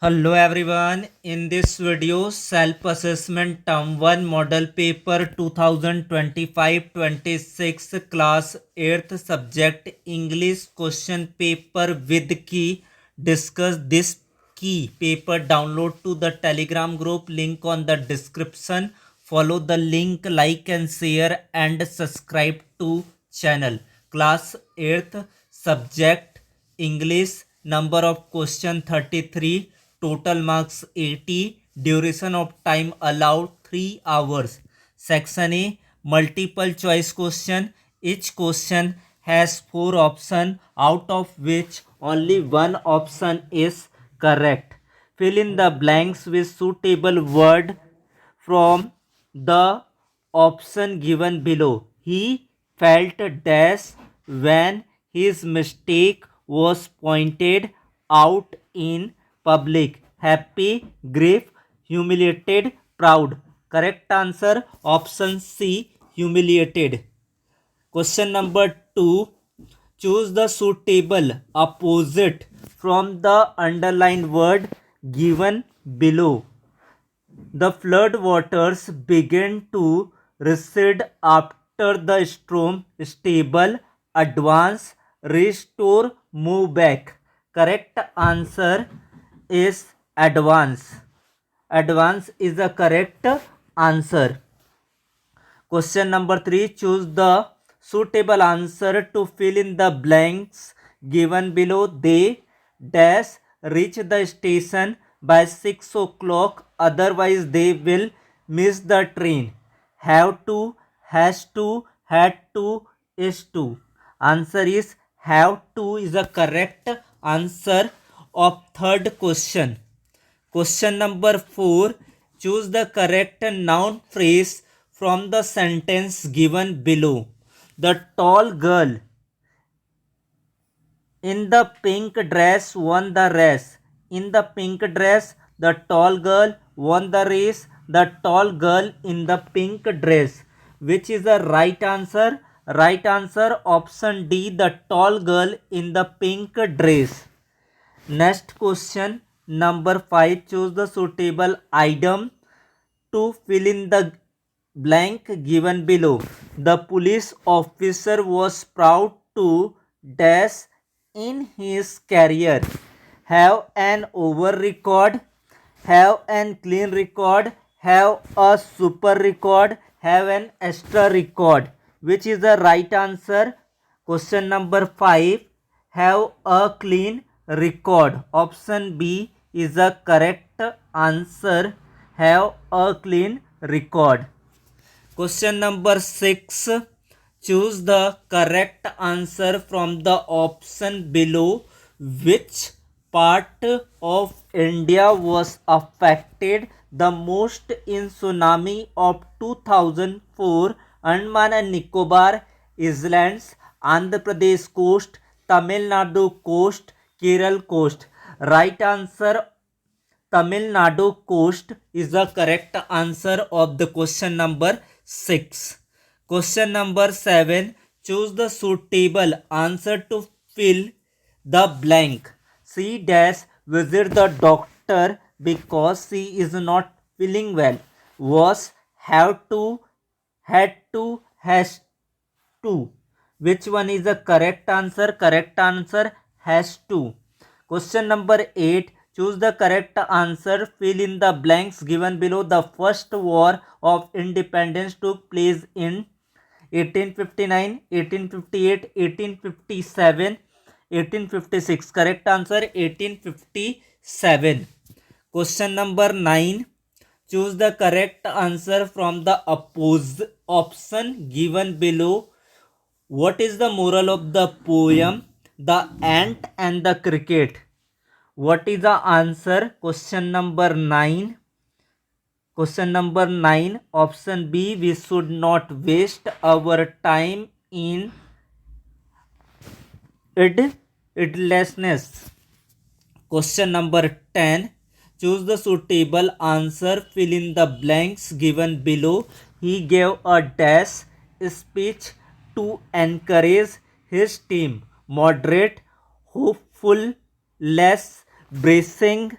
Hello everyone. In this video, self-assessment term 1 model paper 2025-26 class 8th subject English question paper with key. Discuss this key paper. Download to the Telegram group, link on the description. Follow the link, like and share and subscribe to channel. Class 8th subject English. Number of question 33. Total marks 80. Duration of time allowed 3 hours. Section A, multiple choice question. Each question has 4 options, out of which only one option is correct. Fill in the blanks with suitable word from the option given below. He felt dash when his mistake was pointed out in public. Happy, grief, humiliated, proud. Correct answer option C, humiliated. Question number 2. Choose the suitable opposite from the underlined word given below. The flood waters began to recede after the storm stable, advance, restore, move back. Correct answer is advance. Advance is the correct answer. Question number 3. Choose the suitable answer to fill in the blanks given below. They dash reach the station by 6 o'clock, otherwise they will miss the train. Have to, has to, had to, is to. Answer is have to is the correct answer of third question. Question number 4. Choose the correct noun phrase from the sentence given below. The tall girl in the pink dress won the race. In the pink dress, the tall girl won the race. The tall girl in the pink dress. Which is the right answer? Right answer option D, the tall girl in the pink dress. Next question number 5. Choose the suitable item to fill in the blank given below. The police officer was proud to dash in his career. Have an over record, have an clean record, have a super record, have an extra record. Which is the right answer? Question number 5. Have a clean record. Option B is the correct answer. Have a clean record. Question number 6. Choose the correct answer from the option below. Which part of India was affected the most in tsunami of 2004? Andaman and Nicobar Islands, Andhra Pradesh coast, Tamil Nadu coast, Kerala coast. Right answer Tamil Nadu coast is the correct answer of the question number 6. Question number 7. Choose the suitable answer to fill the blank. C dash visit the doctor because she is not feeling well. Was, have to, had to, has to. Which one is the correct answer? Correct answer has to. Question number 8. Choose the correct answer. Fill in the blanks given below. The first war of independence took place in 1859, 1858, 1857, 1856. Correct answer 1857. Question number 9. Choose the correct answer from the option given below. What is the moral of the poem The Ant and the Cricket? What is the answer? Question number 9. Question number 9. Option B. We should not waste our time in idleness. Question number 10. Choose the suitable answer. Fill in the blanks given below. He gave a dash speech to encourage his team. Moderate, hopeful, less bracing,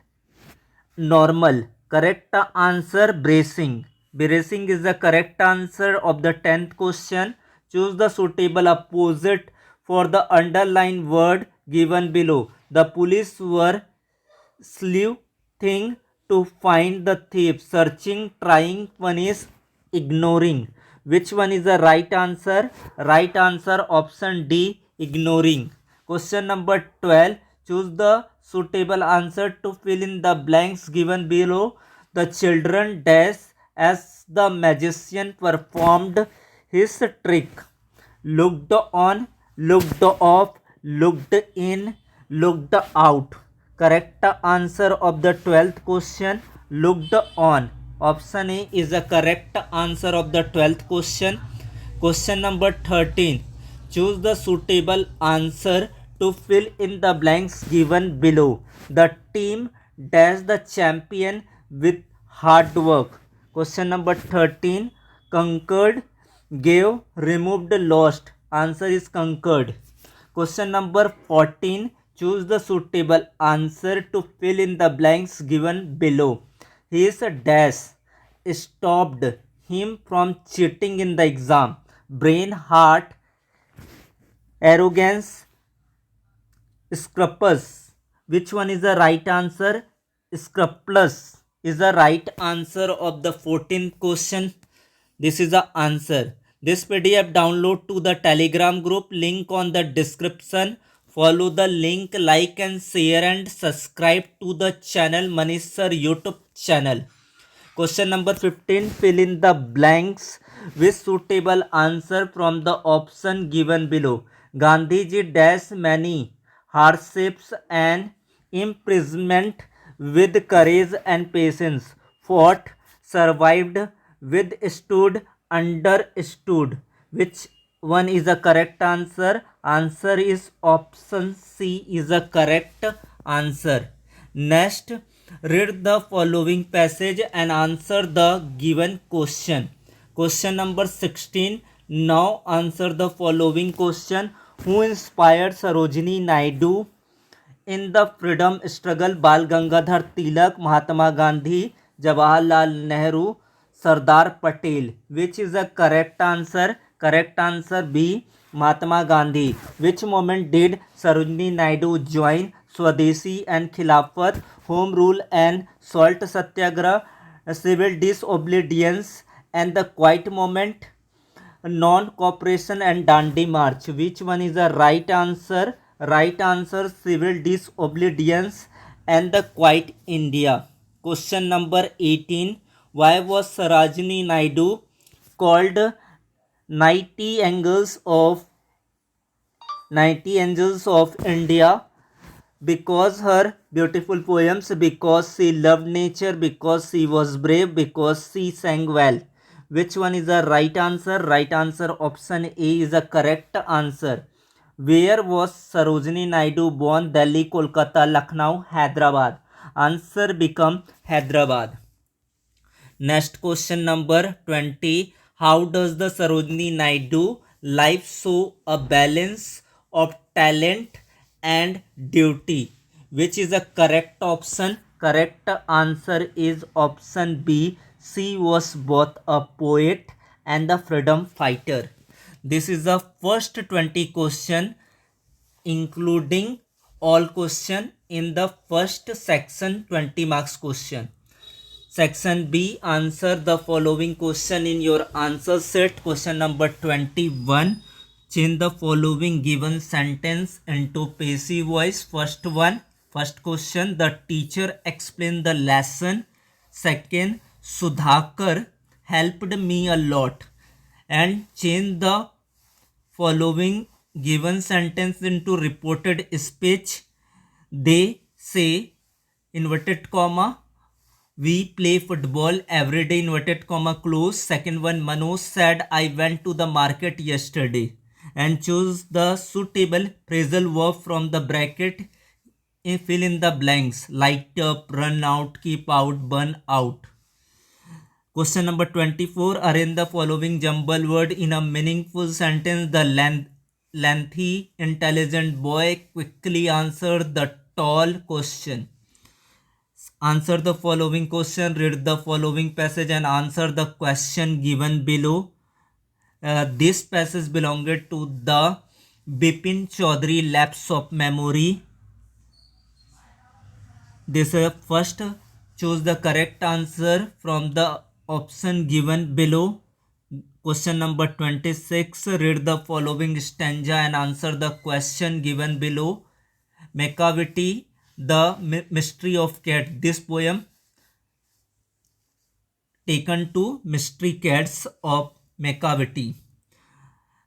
normal. Correct answer bracing. Bracing is the correct answer of the 10th question. Choose the suitable opposite for the underlined word given below. The police were sleuthing to find the thief, searching, trying, punish, ignoring. Which one is the right answer? Right answer option D, ignoring. Question number 12. Choose the suitable answer to fill in the blanks given below. The children dash as the magician performed his trick. Looked on, looked off, looked in, looked out. Correct answer of the 12th question, looked on. Option A is the correct answer of the 12th question. Question number 13. Choose the suitable answer to fill in the blanks given below. The team dash the champion with hard work. Question number 13. Conquered, gave, removed, lost. Answer is conquered. Question number 14. Choose the suitable answer to fill in the blanks given below. His dash stopped him from cheating in the exam. Brain, heart, arrogance, scrupulous. Which one is the right answer? Scrupulous is the right answer of the 14th question. This is the answer. This PDF download to the Telegram group, link on the description. Follow the link, like and share and subscribe to the channel Manish Sir YouTube channel. Question number 15. Fill in the blanks with suitable answer from the option given below. Gandhiji dash many hardships and imprisonment with courage and patience. Fought, survived, withstood, understood. Which one is the correct answer? Answer is option C is the correct answer. Next, read the following passage and answer the given question. Question number 16. Now answer the following question. Who inspired Sarojini Naidu in the freedom struggle? Bal Gangadhar Tilak, Mahatma Gandhi, Jawaharlal Nehru, Sardar Patel. Which is the correct answer? Correct answer B, Mahatma Gandhi. Which moment did Sarojini Naidu join Swadeshi and Khilafat, Home Rule and Salt Satyagrah, Civil Disobedience and the Quiet Movement, Non-Cooperation and Dandi March? Which one is the right answer? Right answer Civil Disobedience and the Quiet India. Question number 18. Why was Sarojini Naidu called 90 Angels of India? Because her beautiful poems, because she loved nature, because she was brave, because she sang well. Which one is the right answer? Right answer option A is the correct answer. Where was Sarojini Naidu born? Delhi, Kolkata, Lucknow, Hyderabad. Answer become Hyderabad. Next question number 20. How does the Sarojini Naidu life show a balance of talent and duty? Which is the correct option? Correct answer is option B. She was both a poet and a freedom fighter. This is the first 20 question including all question in the first section 20 marks question. Section B, answer the following question in your answer set. Question number 21. Change the following given sentence into passive voice. First one, first question, the teacher explained the lesson. Second, Sudhakar helped me a lot. And change the following given sentence into reported speech. They say, inverted comma, we play football every day, inverted comma close. Second one, Manoj said I went to the market yesterday. And choose the suitable phrasal verb from the bracket. Fill in the blanks. Light up, run out, keep out, burn out. Question number 24. Arrange the following jumble word in a meaningful sentence. The lengthy, intelligent boy quickly answered the tall question. Answer the following question, read the following passage and answer the question given below. This passage belonged to the Bipin Chaudhary lapse of memory. This first choose the correct answer from the option given below. Question number 26. Read the following stanza and answer the question given below. Macavity, the mystery of cat. This poem taken to Mystery Cats of Macavity.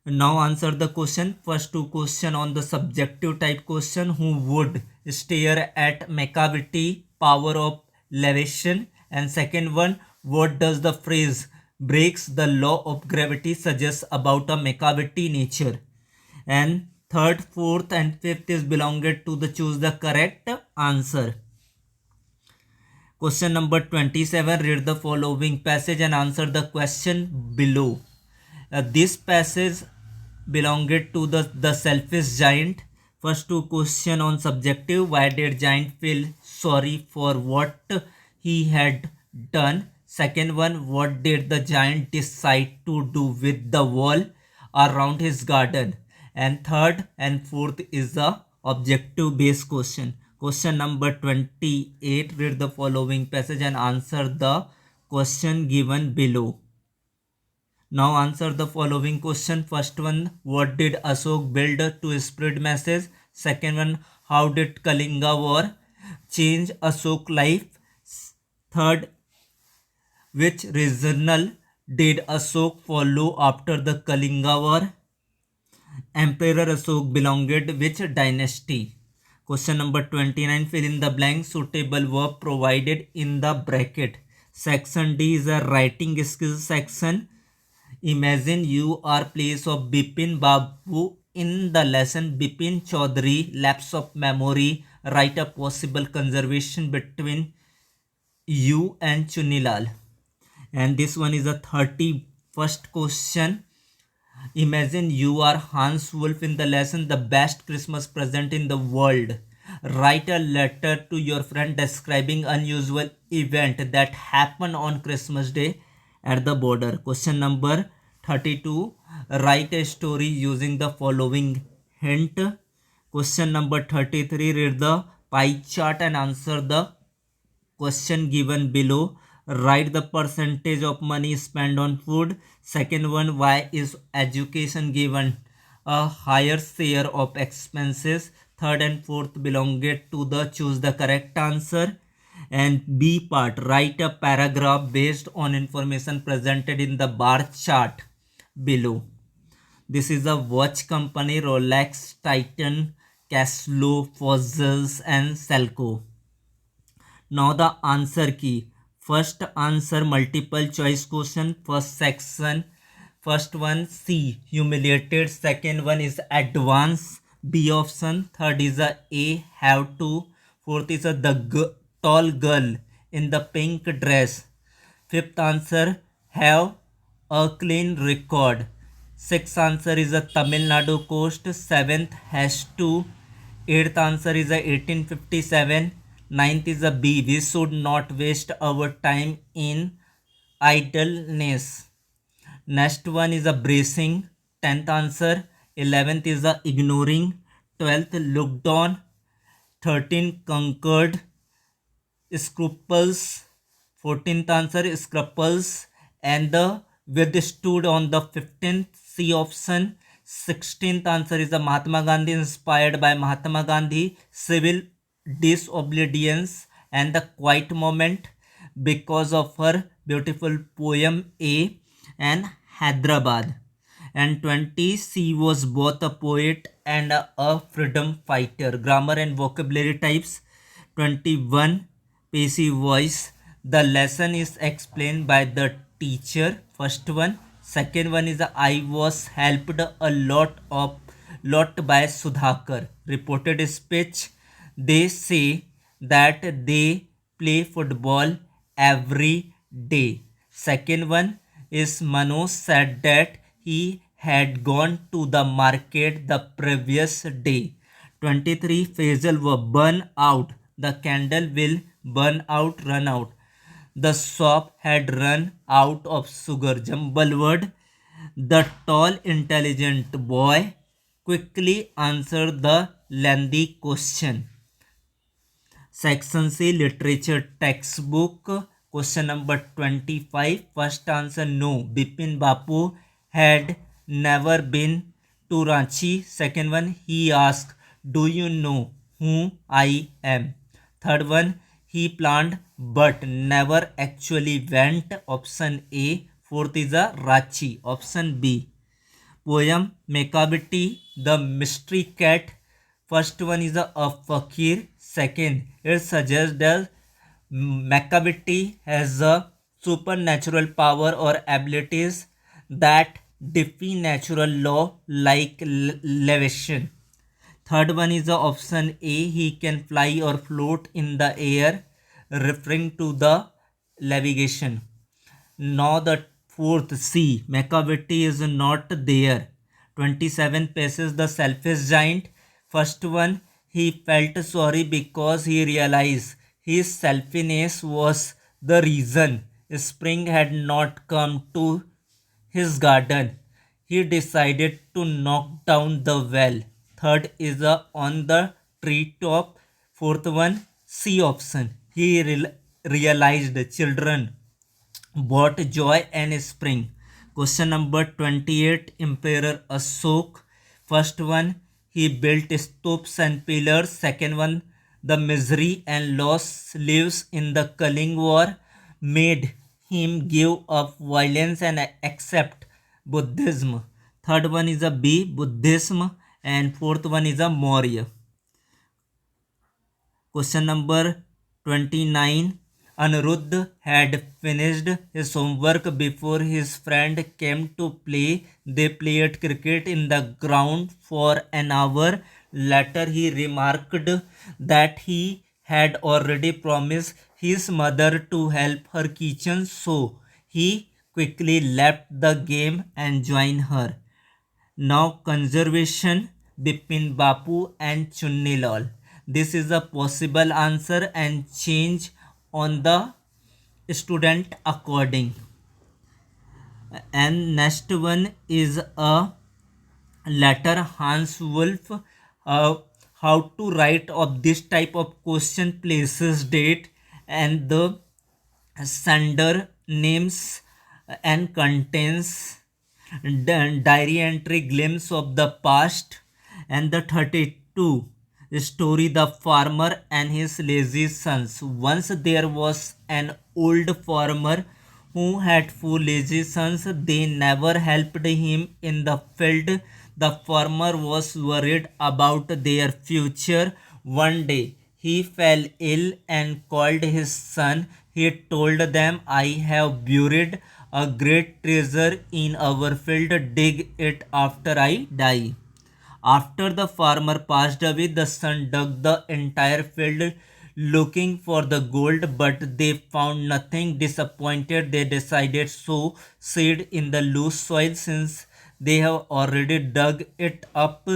Now answer the question. First two question on the subjective type question. Who would stare at Macavity, power of levitation? And second one, what does the phrase breaks the law of gravity suggest about a Macavity nature? And third, fourth and fifth is belonged to the choose the correct answer. Question number 27. Read the following passage and answer the question below. This passage belonged to the selfish giant. First two question on subjective. Why did giant feel sorry for what he had done? Second one, what did the giant decide to do with the wall around his garden? And third and fourth is the objective based question. Question number 28. Read the following passage and answer the question given below. Now answer the following question. First one, what did Ashok build to spread message? Second one, how did Kalinga war change Ashok life? Third, which regional did Ashok follow after the Kalinga war? Emperor Ashok belonged which dynasty? Question number 29. Fill in the blank. Suitable verb provided in the bracket. Section D is a writing skills section. Imagine you are place of Bipin Babu in the lesson Bipin Chaudhary lapse of memory. Write a possible conversation between you and Chunilal. And this one is a 31st question. Imagine you are Hans Wolf in the lesson The Best Christmas Present in the World. Write a letter to your friend describing unusual event that happened on Christmas Day at the border. Question number 32. Write a story using the following hint. Question number 33. Read the pie chart and answer the question given below. Write the percentage of money spent on food. Second one, why is education given a higher share of expenses? Third and fourth belong to the choose the correct answer. And B part, write a paragraph based on information presented in the bar chart below. This is a watch company: Rolex, Titan, Casio, Fossil and Seiko. Now the answer key. First answer multiple choice question. First section. First one C, humiliated. Second one is advance. B option. Third is A, have to. Fourth is the tall girl in the pink dress. Fifth answer, have a clean record. Sixth answer is Tamil Nadu coast. Seventh, has to. Eighth answer is 1857. Ninth is B, we should not waste our time in idleness. Next one is bracing. 10th answer. 11th is ignoring. 12th, looked on. 13th, conquered. Scruples. 14th answer, scruples. And the withstood on the 15th, C option. 16th answer is Mahatma Gandhi, inspired by Mahatma Gandhi. Civil disobedience and the quiet moment because of her beautiful poem A and Hyderabad. And 20, she was both a poet and a freedom fighter. Grammar and vocabulary types. 21, passive voice. The lesson is explained by the teacher. First one. Second one is I was helped a lot by Sudhakar. Reported speech. They say that they play football every day. Second one is Manoj said that he had gone to the market the previous day. 23, Faisal will burn out. The candle will burn out, run out. The shop had run out of sugar. Jumble word. The tall, intelligent boy quickly answered the lengthy question. Section C, literature textbook. Question number 25. First answer, no. Bipin Bapu had never been to Ranchi. Second one, he asked, do you know who I am? Third one, he planned but never actually went. Option A. Fourth is a Ranchi. Option B. Poem Macavity, the mystery cat. First one is a fakir. Second, it suggests that Macavity has a supernatural power or abilities that defy natural law like levitation. Third one is the option A, he can fly or float in the air, referring to the levitation. Now the fourth C, Macavity is not there. 27 paces the selfish giant. First one, he felt sorry because he realized his selfishness was the reason spring had not come to his garden. He decided to knock down the well. Third is on the treetop. Fourth one, C option. He realized children brought joy and spring. Question number 28, Emperor Ashok. First one, he built stoops and pillars. Second one, the misery and loss lives in the Kaling War made him give up violence and accept Buddhism. Third one is a B, Buddhism, and fourth one is a Maurya. Question number 29. Aniruddha had finished his homework before his friend came to play. They played cricket in the ground for an hour. Later, he remarked that he had already promised his mother to help her kitchen, so he quickly left the game and joined her. Now conservation, Bipin Bapu and Chunni Lal. This is a possible answer and change on the student according. And next one is a letter Hans Wolf. How to write of this type of question, places, date, and the sender names and contains diary entry, glimpse of the past. And the 32 story, the farmer and his lazy sons. Once there was an old farmer who had four lazy sons. They never helped him in the field. The farmer was worried about their future. One day he fell ill and called his son. He told them, I have buried a great treasure in our field. Dig it after I die. After the farmer passed away, the son dug the entire field looking for the gold, but they found nothing. Disappointed, they decided to sow seed in the loose soil since they have already dug it up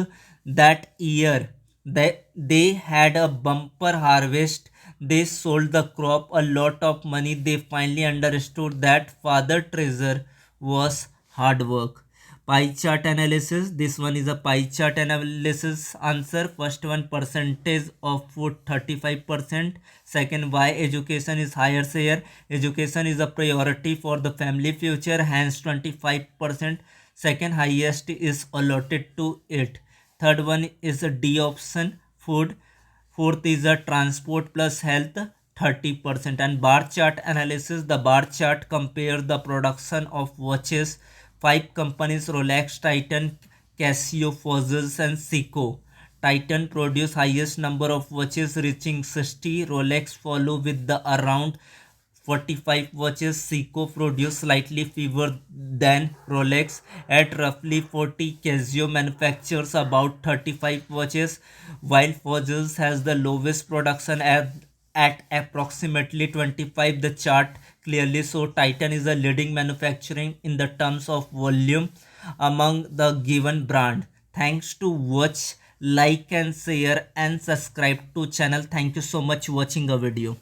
that year. They had a bumper harvest. They sold the crop a lot of money. They finally understood that father treasure was hard work. Pie chart analysis. This one is a pie chart analysis answer. First one, percentage of food 35%. Second, why education is higher share. Education is a priority for the family future, hence 25%. Second highest is allotted to it. Third one is a D option, food. Fourth is a transport plus health, 30%. And bar chart analysis. The bar chart compares the production of watches. Five companies: Rolex, Titan, Casio, Fossil and Seiko. Titan produce highest number of watches reaching 60. Rolex follow with the around 45 watches. Seiko produce slightly fewer than Rolex at roughly 40. Casio manufactures about 35 watches, while Fossils has the lowest production at approximately 25. The chart clearly shows Titan is the leading manufacturing in the terms of volume among the given brand. Thanks to watch, like and share and subscribe to channel. Thank you so much watching a video.